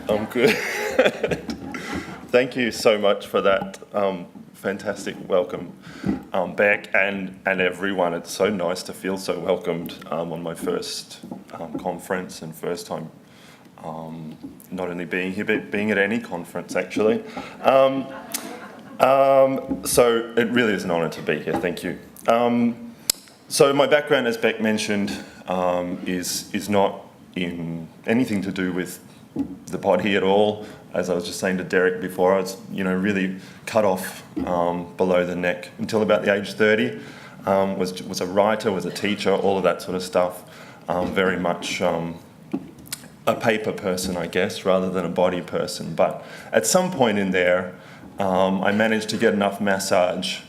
I'm good. Thank you so much for that fantastic welcome, Beck and everyone. It's so nice to feel so welcomed on my first conference and first time not only being here, but being at any conference, actually. So it really is an honour to be here. Thank you. So my background, as Beck mentioned, is not in anything to do with the body at all. As I was just saying to Derek before, I was, really cut off below the neck until about the age 30. Was a writer, was a teacher, all of that sort of stuff. Very much a paper person, I guess, rather than a body person. But at some point in there, I managed to get enough massage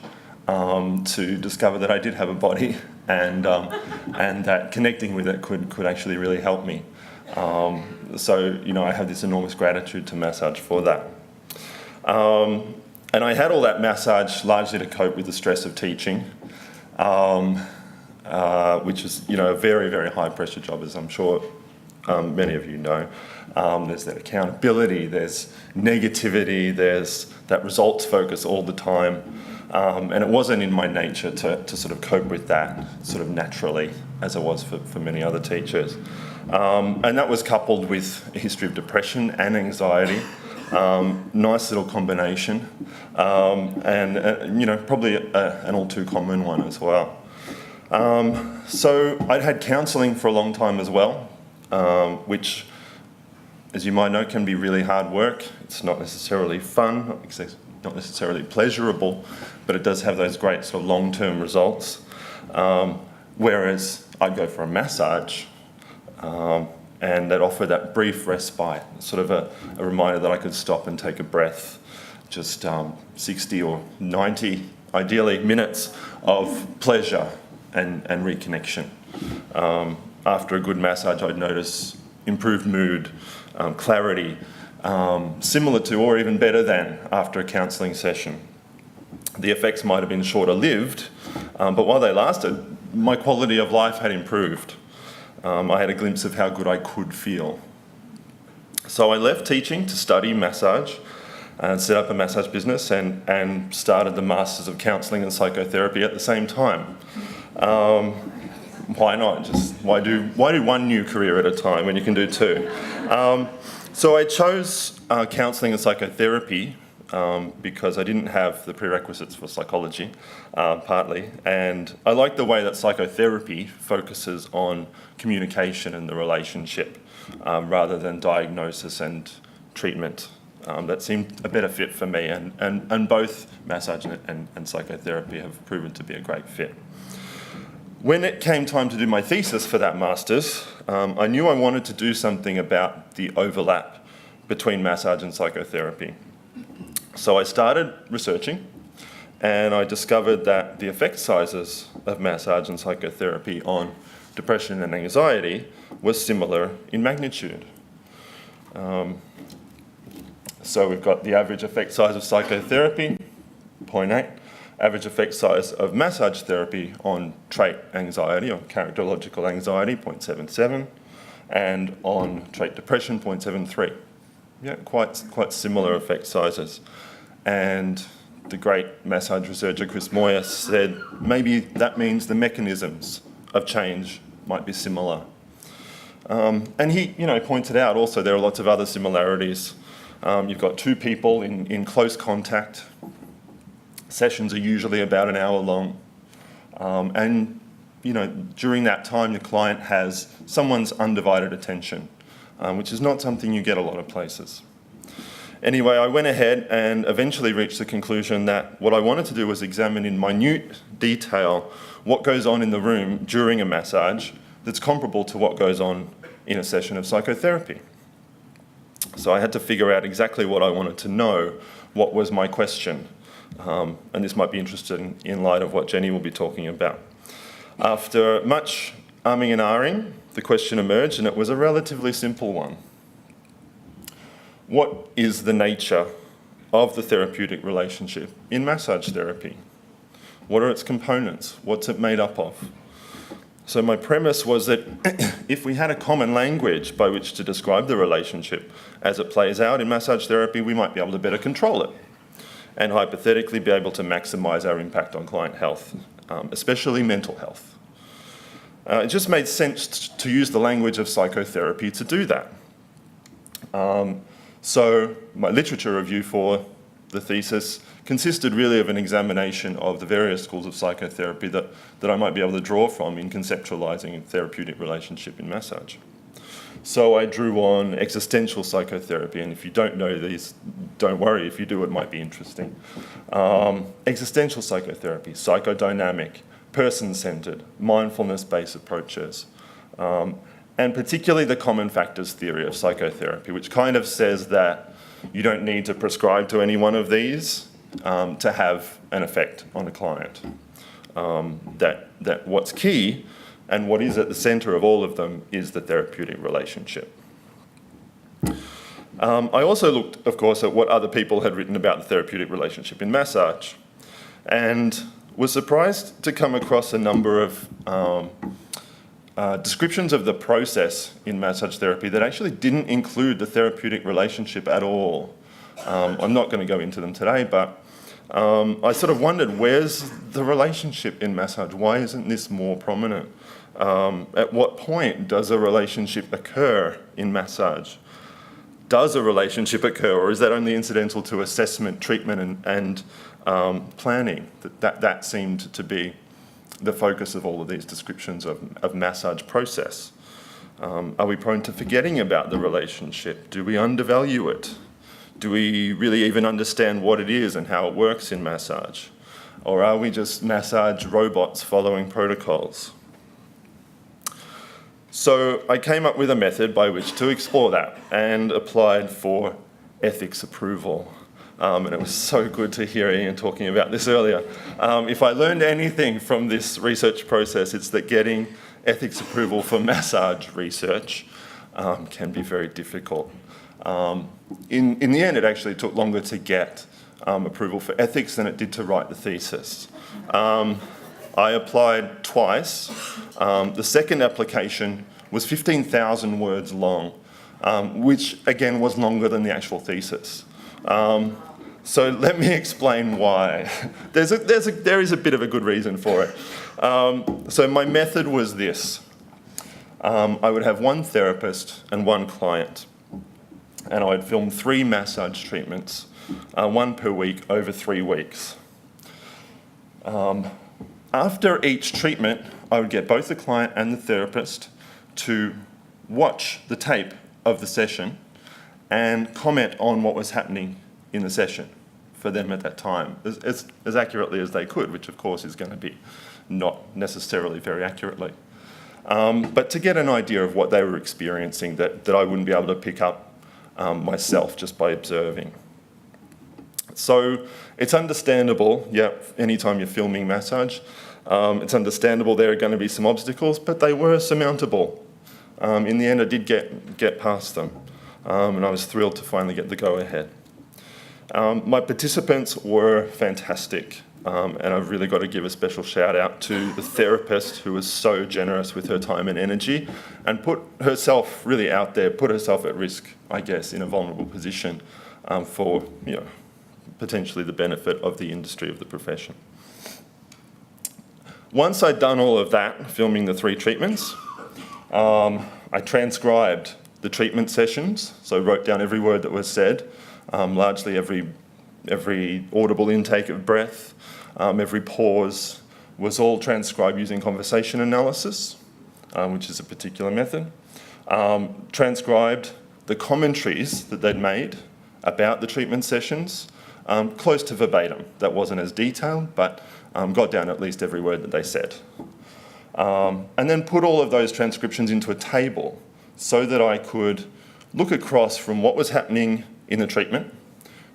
to discover that I did have a body, and that connecting with it could actually really help me. So I have this enormous gratitude to massage for that. And I had all that massage largely to cope with the stress of teaching, which is a very, very high pressure job, as I'm sure many of you know. There's that accountability, there's negativity, there's that results focus all the time. And it wasn't in my nature to sort of cope with that sort of naturally, as it was for many other teachers. And that was coupled with a history of depression and anxiety. Nice little combination. And probably an all too common one as well. So I'd had counselling for a long time as well, which, as you might know, can be really hard work. It's not necessarily fun, not necessarily pleasurable, but it does have those great sort of long-term results. Whereas I'd go for a massage, and that offered that brief respite, sort of a reminder that I could stop and take a breath, just 60 or 90, ideally, minutes of pleasure and reconnection. After a good massage, I'd notice improved mood, clarity, similar to or even better than after a counselling session. The effects might have been shorter lived, but while they lasted, my quality of life had improved. I had a glimpse of how good I could feel. So I left teaching to study massage and set up a massage business and started the Masters of Counselling and Psychotherapy at the same time. Why not? Why do one new career at a time when you can do two? So I chose counselling and psychotherapy because I didn't have the prerequisites for psychology, partly, and I like the way that psychotherapy focuses on communication and the relationship rather than diagnosis and treatment. That seemed a better fit for me, and both massage and psychotherapy have proven to be a great fit. When it came time to do my thesis for that master's, I knew I wanted to do something about the overlap between massage and psychotherapy. So I started researching, and I discovered that the effect sizes of massage and psychotherapy on depression and anxiety was similar in magnitude. So we've got the average effect size of psychotherapy, 0.8. Average effect size of massage therapy on trait anxiety or characterological anxiety, 0.77, and on trait depression, 0.73. Yeah, quite similar effect sizes. And the great massage researcher Chris Moyer said maybe that means the mechanisms of change might be similar. And he, pointed out also there are lots of other similarities. You've got two people in close contact. Sessions are usually about an hour long. And, during that time, the client has someone's undivided attention, which is not something you get a lot of places. Anyway, I went ahead and eventually reached the conclusion that what I wanted to do was examine in minute detail what goes on in the room during a massage that's comparable to what goes on in a session of psychotherapy. So I had to figure out exactly what I wanted to know, what was my question. And this might be interesting in light of what Jenny will be talking about. After much umming and ahhing, the question emerged, and it was a relatively simple one. What is the nature of the therapeutic relationship in massage therapy? What are its components? What's it made up of? So my premise was that if we had a common language by which to describe the relationship as it plays out in massage therapy, we might be able to better control it and hypothetically be able to maximise our impact on client health, especially mental health. It just made sense to use the language of psychotherapy to do that. So my literature review for the thesis consisted really of an examination of the various schools of psychotherapy that I might be able to draw from in conceptualising a therapeutic relationship in massage. So I drew on existential psychotherapy, and if you don't know these, don't worry, if you do, it might be interesting. Existential psychotherapy, psychodynamic, person-centred, mindfulness-based approaches, and particularly the common factors theory of psychotherapy, which kind of says that you don't need to prescribe to any one of these to have an effect on a client. That what's key and what is at the centre of all of them is the therapeutic relationship. I also looked, of course, at what other people had written about the therapeutic relationship in massage, and was surprised to come across a number of descriptions of the process in massage therapy that actually didn't include the therapeutic relationship at all. I'm not going to go into them today, but I sort of wondered, where's the relationship in massage? Why isn't this more prominent? At what point does a relationship occur in massage? Does a relationship occur, or is that only incidental to assessment, treatment, and planning? That seemed to be the focus of all of these descriptions of massage process. Are we prone to forgetting about the relationship? Do we undervalue it? Do we really even understand what it is and how it works in massage? Or are we just massage robots following protocols? So I came up with a method by which to explore that and applied for ethics approval. And it was so good to hear Ian talking about this earlier. If I learned anything from this research process, it's that getting ethics approval for massage research can be very difficult. In the end, it actually took longer to get approval for ethics than it did to write the thesis. I applied twice. The second application was 15,000 words long, which again was longer than the actual thesis. So let me explain why. There is a bit of a good reason for it. So my method was this. I would have one therapist and one client, and I would film 3 massage treatments, 1 per week over 3 weeks. After each treatment, I would get both the client and the therapist to watch the tape of the session and comment on what was happening in the session for them at that time, as accurately as they could, which of course is going to be not necessarily very accurately. But to get an idea of what they were experiencing that I wouldn't be able to pick up myself just by observing. So it's understandable, anytime you're filming massage, it's understandable there are going to be some obstacles, but they were surmountable. In the end, I did get past them, and I was thrilled to finally get the go-ahead. My participants were fantastic, and I've really got to give a special shout out to the therapist who was so generous with her time and energy and put herself really out there, put herself at risk, I guess, in a vulnerable position for potentially the benefit of the industry, of the profession. Once I'd done all of that, filming the 3 treatments, I transcribed the treatment sessions, so wrote down every word that was said, largely every audible intake of breath, every pause was all transcribed using conversation analysis, which is a particular method. Transcribed the commentaries that they'd made about the treatment sessions, close to verbatim. That wasn't as detailed, but got down at least every word that they said. And then put all of those transcriptions into a table so that I could look across from what was happening in the treatment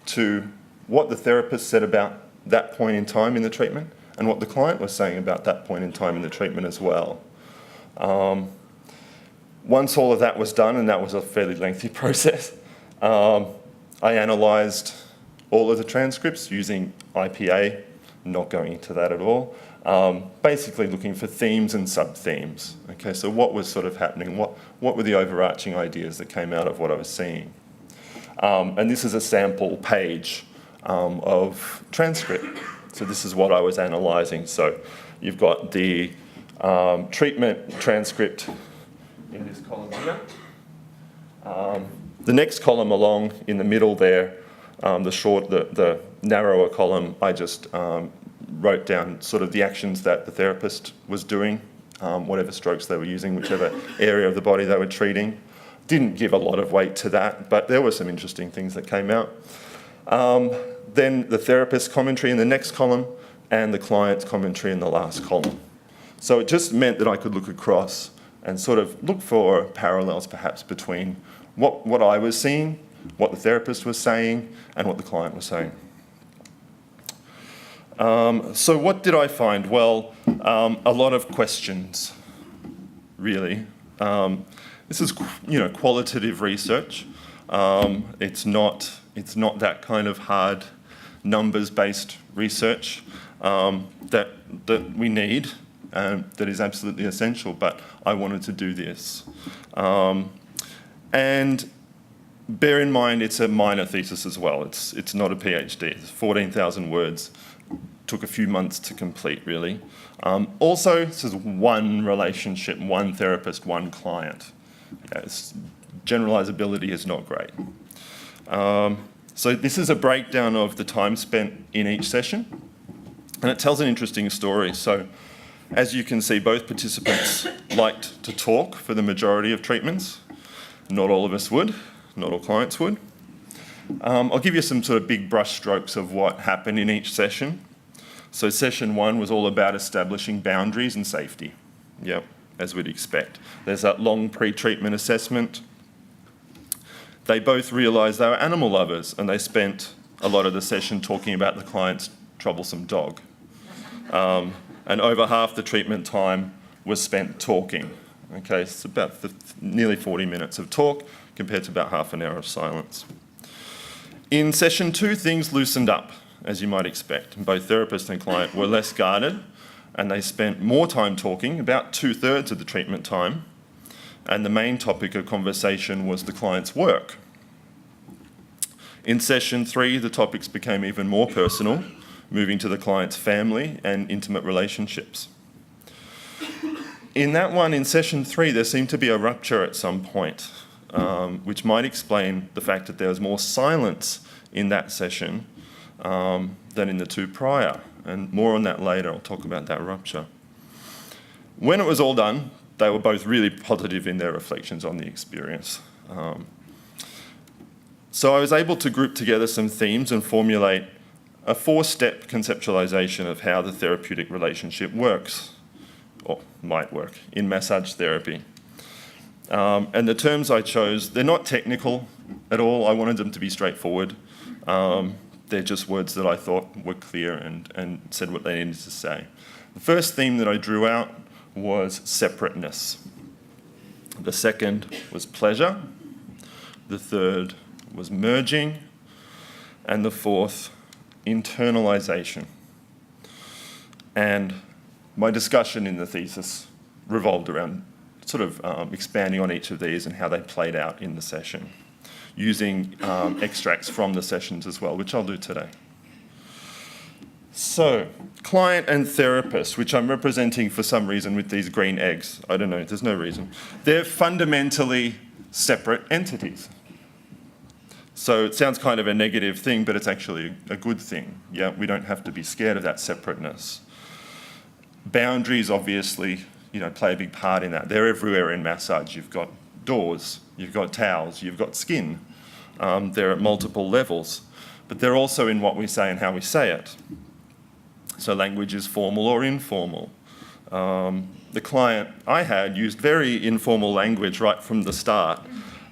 to what the therapist said about that point in time in the treatment and what the client was saying about that point in time in the treatment as well. Once all of that was done, and that was a fairly lengthy process, I analysed all of the transcripts using IPA, not going into that at all, basically looking for themes and sub-themes. Okay, so what was sort of happening? What were the overarching ideas that came out of what I was seeing? And this is a sample page of transcript. So this is what I was analysing. So you've got the treatment transcript in this column here. The next column along in the middle there, the narrower column, I just wrote down sort of the actions that the therapist was doing, whatever strokes they were using, whichever area of the body they were treating. Didn't give a lot of weight to that, but there were some interesting things that came out. Then the therapist's commentary in the next column and the client's commentary in the last column. So it just meant that I could look across and sort of look for parallels perhaps between what I was seeing, what the therapist was saying, and what the client was saying. So what did I find? Well, a lot of questions, really. This is, qualitative research. It's not that kind of hard numbers-based research that we need, that is absolutely essential. But I wanted to do this, and bear in mind it's a minor thesis as well. It's not a PhD. It's 14,000 words. Took a few months to complete, really. Also, this is one relationship, one therapist, one client. Okay, generalizability is not great. So this is a breakdown of the time spent in each session, and it tells an interesting story. So as you can see, both participants liked to talk for the majority of treatments. Not all of us would, not all clients would. I'll give you some sort of big brush strokes of what happened in each session. So session 1 was all about establishing boundaries and safety. Yep, as we'd expect. There's that long pre-treatment assessment. They both realised they were animal lovers, and they spent a lot of the session talking about the client's troublesome dog. And over half the treatment time was spent talking. Okay, it's about nearly 40 minutes of talk compared to about half an hour of silence. In session 2, things loosened up, as you might expect. Both therapist and client were less guarded, and they spent more time talking, about 2/3 of the treatment time, and the main topic of conversation was the client's work. In session 3, the topics became even more personal, moving to the client's family and intimate relationships. In that one, in session 3, there seemed to be a rupture at some point, which might explain the fact that there was more silence in that session than in the 2 prior. And more on that later. I'll talk about that rupture. When it was all done, they were both really positive in their reflections on the experience. So I was able to group together some themes and formulate a 4-step conceptualization of how the therapeutic relationship works, or might work, in massage therapy. And the terms I chose, they're not technical at all. I wanted them to be straightforward. They're just words that I thought were clear and said what they needed to say. The first theme that I drew out was separateness. The second was pleasure. The third was merging. And the fourth, internalization. And my discussion in the thesis revolved around sort of expanding on each of these and how they played out in the session, using extracts from the sessions as well, which I'll do today. So, client and therapist, which I'm representing for some reason with these green eggs. I don't know, there's no reason. They're fundamentally separate entities. So it sounds kind of a negative thing, but it's actually a good thing. Yeah, we don't have to be scared of that separateness. Boundaries, obviously, play a big part in that. They're everywhere in massage. You've got doors, you've got towels, you've got skin. They're at multiple levels, but they're also in what we say and how we say it. So language is formal or informal. The client I had used very informal language right from the start,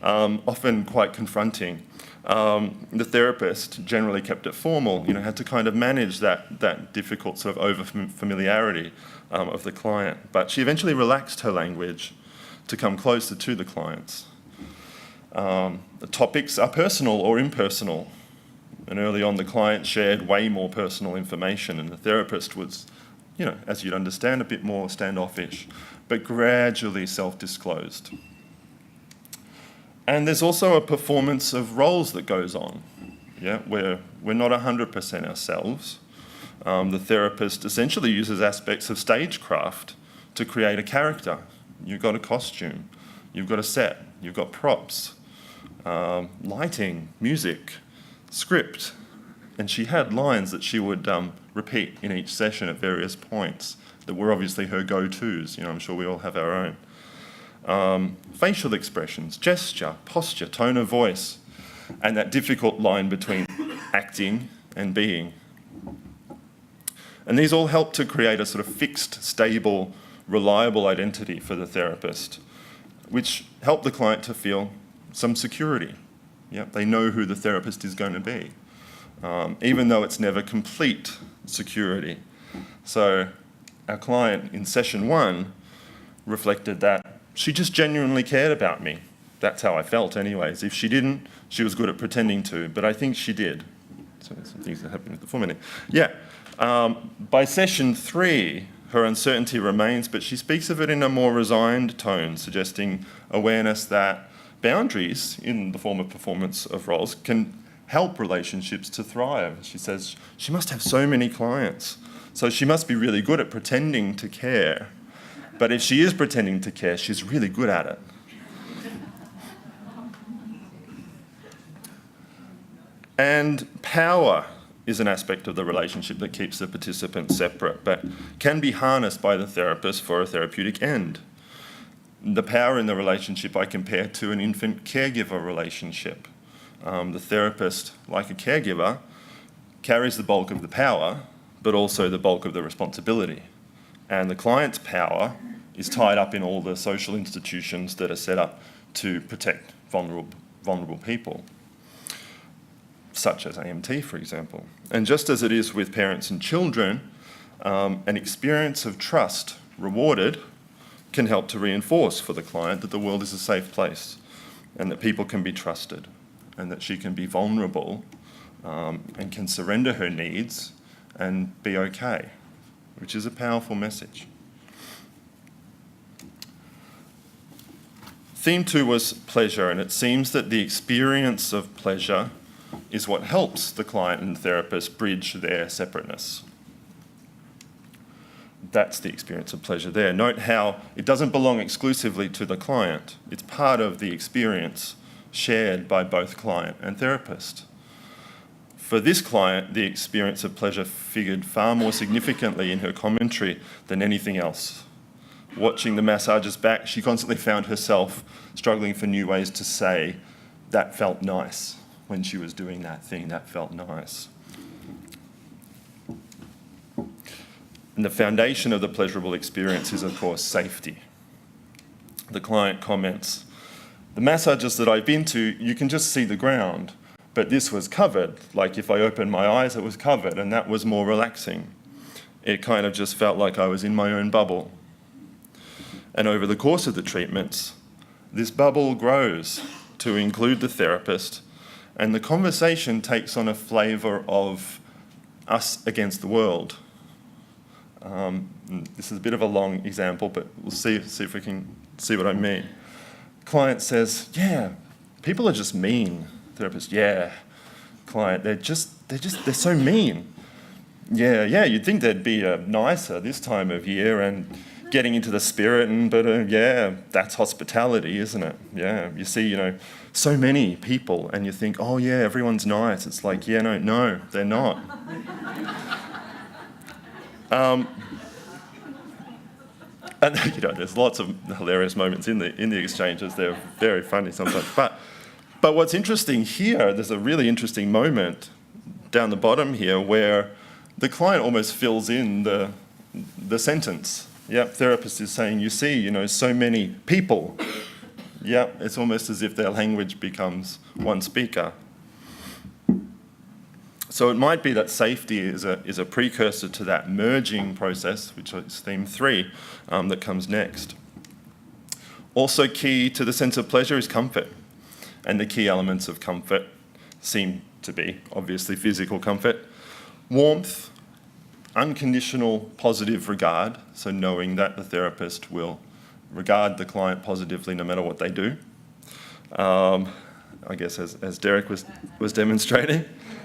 often quite confronting. The therapist generally kept it formal, had to kind of manage that difficult sort of over-familiarity of the client. But she eventually relaxed her language to come closer to the clients. The topics are personal or impersonal. And early on, the client shared way more personal information, and the therapist was, as you'd understand, a bit more standoffish, but gradually self-disclosed. And there's also a performance of roles that goes on, where we're not 100% ourselves. The therapist essentially uses aspects of stagecraft to create a character. You've got a costume, you've got a set, you've got props, lighting, music, script. And she had lines that she would repeat in each session at various points that were obviously her go-tos. I'm sure we all have our own. Facial expressions, gesture, posture, tone of voice, and that difficult line between acting and being. And these all help to create a sort of fixed, stable, reliable identity for the therapist, which help the client to feel some security. They know who the therapist is going to be, even though it's never complete security. So our client in session 1 reflected that she just genuinely cared about me. That's how I felt anyways. If she didn't, she was good at pretending to, but I think she did. So some things that happened with the formatting. By session 3, her uncertainty remains, but she speaks of it in a more resigned tone, suggesting awareness that boundaries in the form of performance of roles can help relationships to thrive. She says she must have so many clients, so she must be really good at pretending to care. But if she is pretending to care, she's really good at it. And power is an aspect of the relationship that keeps the participants separate, but can be harnessed by the therapist for a therapeutic end. The power in the relationship I compare to an infant caregiver relationship. The therapist, like a caregiver, carries the bulk of the power, but also the bulk of the responsibility. And the client's power is tied up in all the social institutions that are set up to protect vulnerable people, such as AMT, for example. And just as it is with parents and children, an experience of trust rewarded can help to reinforce for the client that the world is a safe place and that people can be trusted and that she can be vulnerable and can surrender her needs and be okay, which is a powerful message. Theme 2 was pleasure, and it seems that the experience of pleasure is what helps the client and therapist bridge their separateness. That's the experience of pleasure there. Note how it doesn't belong exclusively to the client. It's part of the experience shared by both client and therapist. For this client, the experience of pleasure figured far more significantly in her commentary than anything else. Watching the massages back, she constantly found herself struggling for new ways to say, that felt nice. When she was doing that thing, that felt nice. And the foundation of the pleasurable experience is, of course, safety. The client comments, the massages that I've been to, you can just see the ground, but this was covered. Like if I opened my eyes, it was covered, and that was more relaxing. It kind of just felt like I was in my own bubble. And over the course of the treatments, this bubble grows to include the therapist, and the conversation takes on a flavour of us against the world. This is a bit of a long example, but we'll see if we can see what I mean. Client says, yeah, people are just mean. Therapist, yeah. Client, they're so mean. Yeah, you'd think they'd be nicer this time of year and getting into the spirit, but that's hospitality, isn't it? Yeah, you see, so many people, and you think, oh yeah, everyone's nice. It's like, no, they're not. And there's lots of hilarious moments in the exchanges. They're very funny sometimes. But what's interesting here, there's a really interesting moment down the bottom here where the client almost fills in the sentence. Yep, therapist is saying, you see, so many people. Yep, it's almost as if their language becomes one speaker. So it might be that safety is a precursor to that merging process, which is theme 3, that comes next. Also key to the sense of pleasure is comfort. And the key elements of comfort seem to be, obviously, physical comfort, warmth, unconditional positive regard, so knowing that the therapist will regard the client positively no matter what they do. I guess as Derek was demonstrating.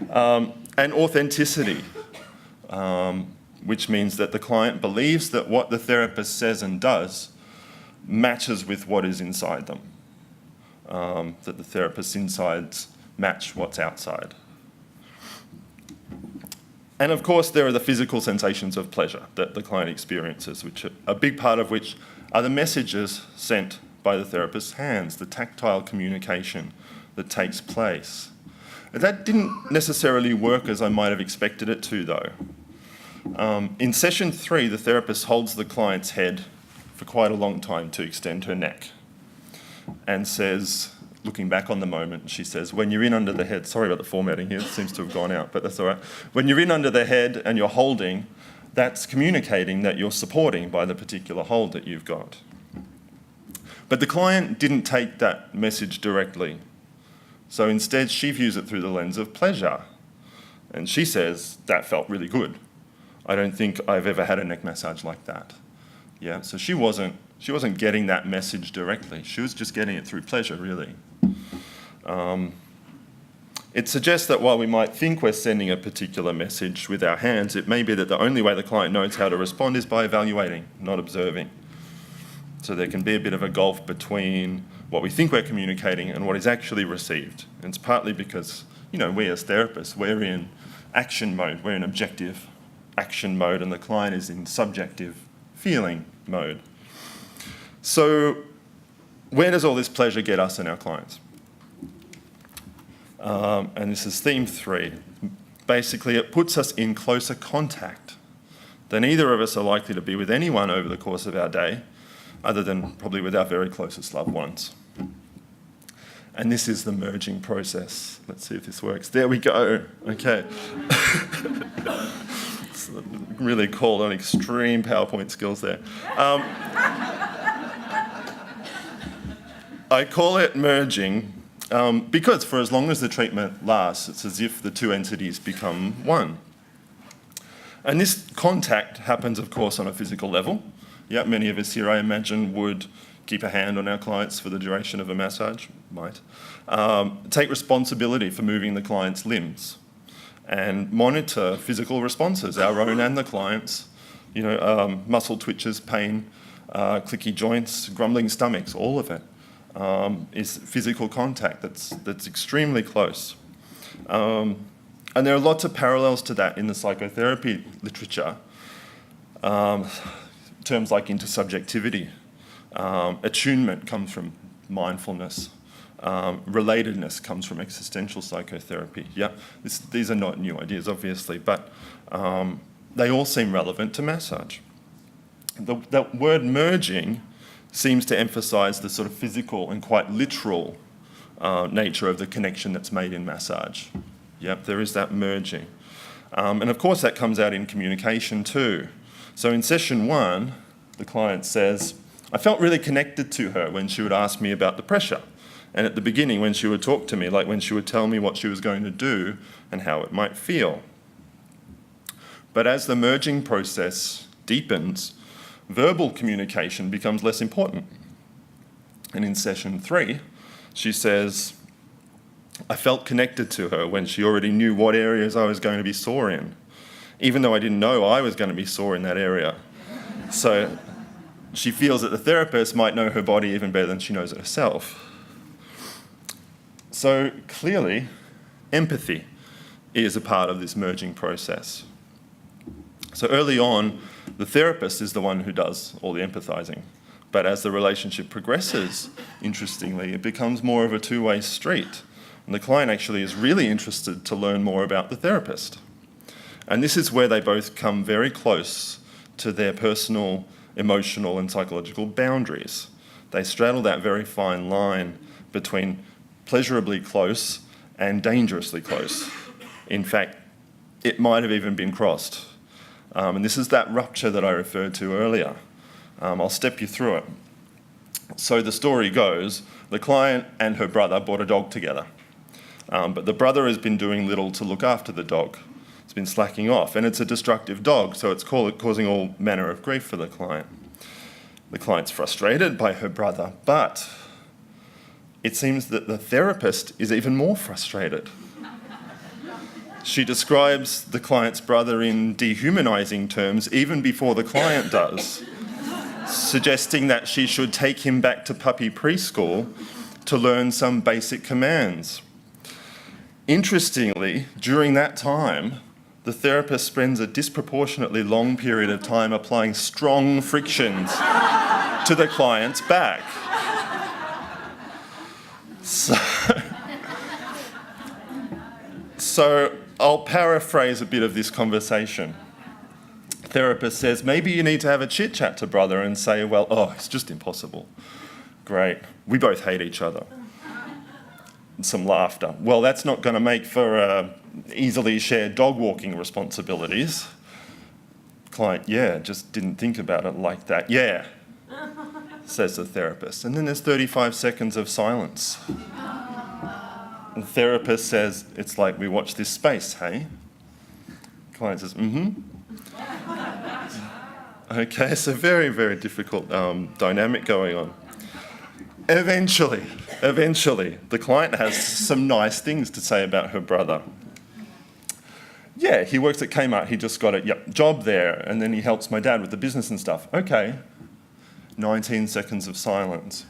And authenticity, which means that the client believes that what the therapist says and does matches with what is inside them, that the therapist's insides match what's outside. And of course, there are the physical sensations of pleasure that the client experiences, which are a big part of which are the messages sent by the therapist's hands, the tactile communication that takes place. That didn't necessarily work as I might have expected it to, though. In session 3, the therapist holds the client's head for quite a long time to extend her neck and says, looking back on the moment, she says, when you're in under the head, sorry about the formatting here, it seems to have gone out, but that's all right. When you're in under the head and you're holding, that's communicating that you're supporting by the particular hold that you've got. But the client didn't take that message directly. So instead, she views it through the lens of pleasure. And she says, that felt really good. I don't think I've ever had a neck massage like that. Yeah, so she wasn't getting that message directly. She was just getting it through pleasure, really. It suggests that while we might think we're sending a particular message with our hands, it may be that the only way the client knows how to respond is by evaluating, not observing. So there can be a bit of a gulf between what we think we're communicating and what is actually received. And it's partly because, we as therapists, we're in action mode, we're in objective action mode, and the client is in subjective feeling mode. So where does all this pleasure get us and our clients? And this is theme 3. Basically, it puts us in closer contact than either of us are likely to be with anyone over the course of our day, other than probably with our very closest loved ones. And this is the merging process. Let's see if this works. There we go. Okay. It's really called on extreme PowerPoint skills there. I call it merging because for as long as the treatment lasts, it's as if the two entities become one. And this contact happens, of course, on a physical level. Yeah, many of us here, I imagine, would keep a hand on our clients for the duration of a massage, might. Take responsibility for moving the client's limbs and monitor physical responses, our own and the client's, muscle twitches, pain, clicky joints, grumbling stomachs, all of it is physical contact that's extremely close. And there are lots of parallels to that in the psychotherapy literature. Terms like intersubjectivity, attunement comes from mindfulness, relatedness comes from existential psychotherapy. Yeah, these are not new ideas, obviously, but they all seem relevant to massage. The word merging seems to emphasise the sort of physical and quite literal nature of the connection that's made in massage. Yep, there is that merging. And of course that comes out in communication too. So in session 1, the client says, I felt really connected to her when she would ask me about the pressure. And at the beginning when she would talk to me, like when she would tell me what she was going to do and how it might feel. But as the merging process deepens, verbal communication becomes less important. And in session 3, she says, I felt connected to her when she already knew what areas I was going to be sore in, even though I didn't know I was going to be sore in that area. So she feels that the therapist might know her body even better than she knows it herself. So clearly, empathy is a part of this merging process. So early on, the therapist is the one who does all the empathizing. But as the relationship progresses, interestingly, it becomes more of a two-way street. And the client actually is really interested to learn more about the therapist. And this is where they both come very close to their personal, emotional, and psychological boundaries. They straddle that very fine line between pleasurably close and dangerously close. In fact, it might have even been crossed. And this is that rupture that I referred to earlier. I'll step you through it. So the story goes, the client and her brother bought a dog together. But the brother has been doing little to look after the dog. He's been slacking off, and it's a destructive dog, so it's causing all manner of grief for the client. The client's frustrated by her brother, but it seems that the therapist is even more frustrated. She describes the client's brother in dehumanizing terms even before the client does, suggesting that she should take him back to puppy preschool to learn some basic commands. Interestingly, during that time, the therapist spends a disproportionately long period of time applying strong frictions to the client's back. So I'll paraphrase a bit of this conversation. Therapist says, maybe you need to have a chit-chat to brother and say, well, oh, it's just impossible. Great. We both hate each other. And some laughter. Well, that's not going to make for easily shared dog walking responsibilities. Client, yeah, just didn't think about it like that. Yeah, says the therapist. And then there's 35 seconds of silence. The therapist says, it's like we watch this space, hey? Client says, mm-hmm. Okay, so very, very difficult dynamic going on. Eventually, the client has some nice things to say about her brother. Yeah, he works at Kmart, he just got a job there, and then he helps my dad with the business and stuff. Okay, 19 seconds of silence.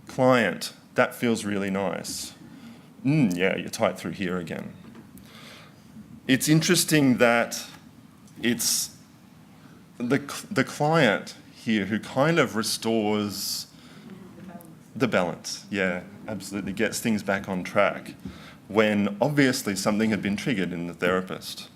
Client, that feels really nice. Yeah, you're tight through here again. It's interesting that it's the client here who kind of restores the balance. Yeah, absolutely, gets things back on track when obviously something had been triggered in the therapist.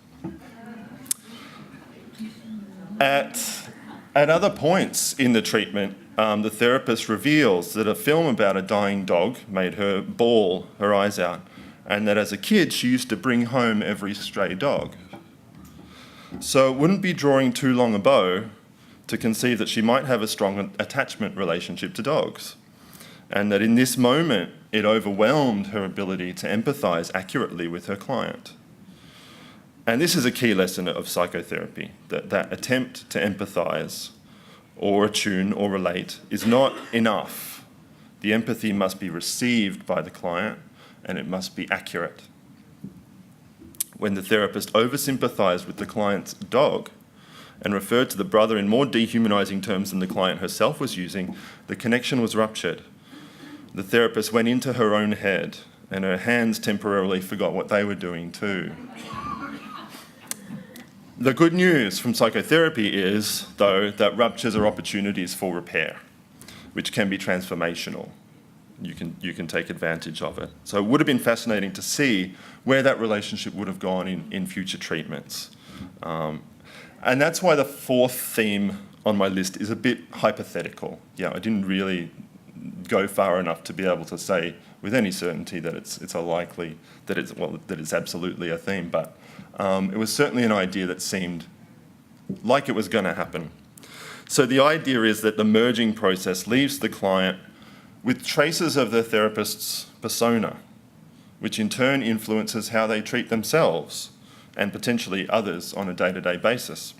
At other points in the treatment, the therapist reveals that a film about a dying dog made her bawl her eyes out, and that as a kid she used to bring home every stray dog. So it wouldn't be drawing too long a bow to conceive that she might have a strong attachment relationship to dogs, and that in this moment it overwhelmed her ability to empathise accurately with her client. And this is a key lesson of psychotherapy, that attempt to empathise or attune or relate is not enough. The empathy must be received by the client and it must be accurate. When the therapist oversympathised with the client's dog and referred to the brother in more dehumanising terms than the client herself was using, the connection was ruptured. The therapist went into her own head and her hands temporarily forgot what they were doing too. The good news from psychotherapy is, though, that ruptures are opportunities for repair, which can be transformational. You can take advantage of it. So it would have been fascinating to see where that relationship would have gone in future treatments. And that's why the fourth theme on my list is a bit hypothetical. Yeah, I didn't really go far enough to be able to say with any certainty that it's a likely, that it's absolutely a theme, but it was certainly an idea that seemed like it was going to happen. So the idea is that the merging process leaves the client with traces of the therapist's persona, which in turn influences how they treat themselves and potentially others on a day-to-day basis.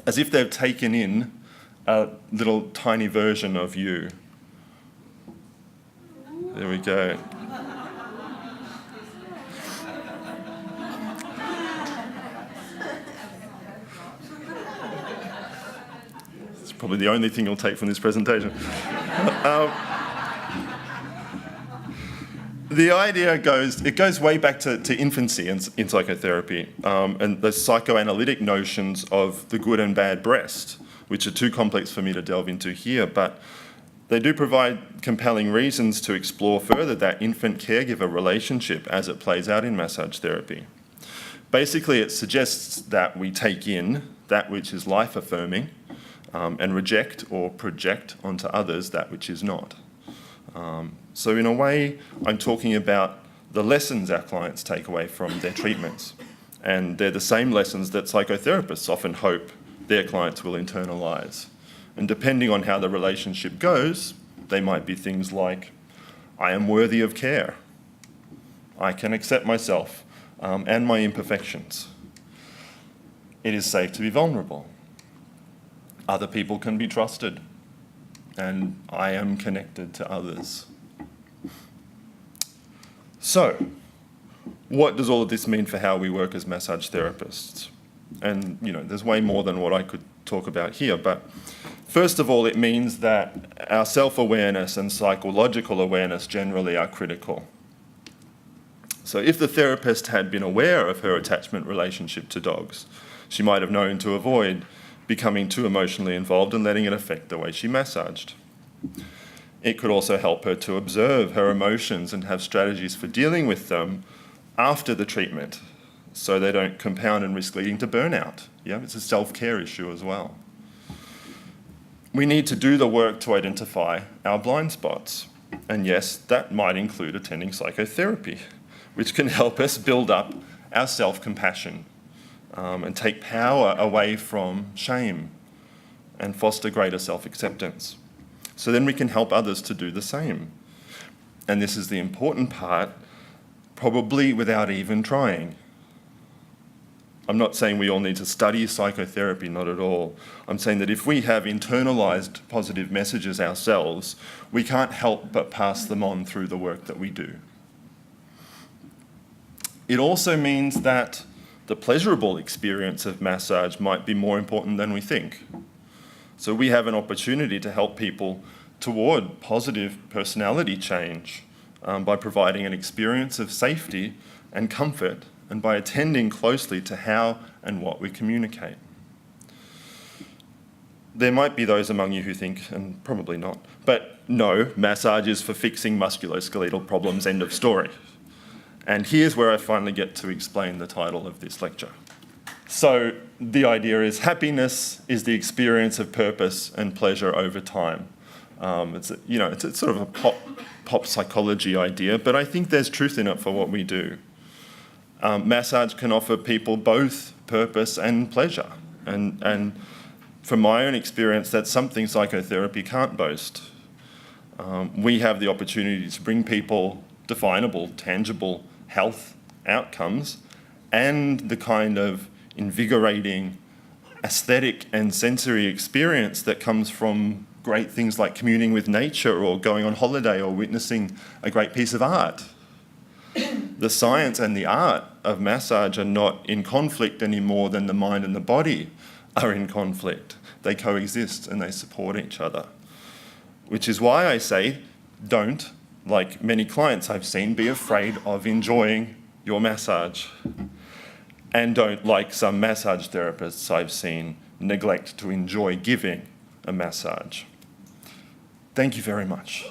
As if they've taken in a little tiny version of you. There we go. It's probably the only thing you'll take from this presentation. The idea goes way back to infancy in psychotherapy, and the psychoanalytic notions of the good and bad breast, which are too complex for me to delve into here, but they do provide compelling reasons to explore further that infant-caregiver relationship as it plays out in massage therapy. Basically, it suggests that we take in that which is life-affirming and reject or project onto others that which is not. So in a way, I'm talking about the lessons our clients take away from their treatments. And they're the same lessons that psychotherapists often hope their clients will internalise. And depending on how the relationship goes, they might be things like, I am worthy of care. I can accept myself. and my imperfections. It is safe to be vulnerable. Other people can be trusted, and I am connected to others. So, what does all of this mean for how we work as massage therapists? And, there's way more than what I could talk about here, but first of all, it means that our self-awareness and psychological awareness generally are critical. So if the therapist had been aware of her attachment relationship to dogs, she might have known to avoid becoming too emotionally involved and letting it affect the way she massaged. It could also help her to observe her emotions and have strategies for dealing with them after the treatment, so they don't compound and risk leading to burnout. It's a self-care issue as well. We need to do the work to identify our blind spots. And yes, that might include attending psychotherapy, which can help us build up our self-compassion and take power away from shame and foster greater self-acceptance. So then we can help others to do the same. And this is the important part, probably without even trying. I'm not saying we all need to study psychotherapy, not at all. I'm saying that if we have internalized positive messages ourselves, we can't help but pass them on through the work that we do. It also means that the pleasurable experience of massage might be more important than we think. So we have an opportunity to help people toward positive personality change by providing an experience of safety and comfort, and by attending closely to how and what we communicate. There might be those among you who think, and probably not, but no, massage is for fixing musculoskeletal problems, end of story. And here's where I finally get to explain the title of this lecture. So the idea is happiness is the experience of purpose and pleasure over time. It's sort of a pop psychology idea, but I think there's truth in it for what we do. Massage can offer people both purpose and pleasure. And from my own experience, that's something psychotherapy can't boast. We have the opportunity to bring people definable, tangible health outcomes and the kind of invigorating aesthetic and sensory experience that comes from great things like communing with nature or going on holiday or witnessing a great piece of art. The science and the art of massage are not in conflict any more than the mind and the body are in conflict. They coexist and they support each other. Which is why I say, don't, like many clients I've seen, be afraid of enjoying your massage. And don't, like some massage therapists I've seen, neglect to enjoy giving a massage. Thank you very much.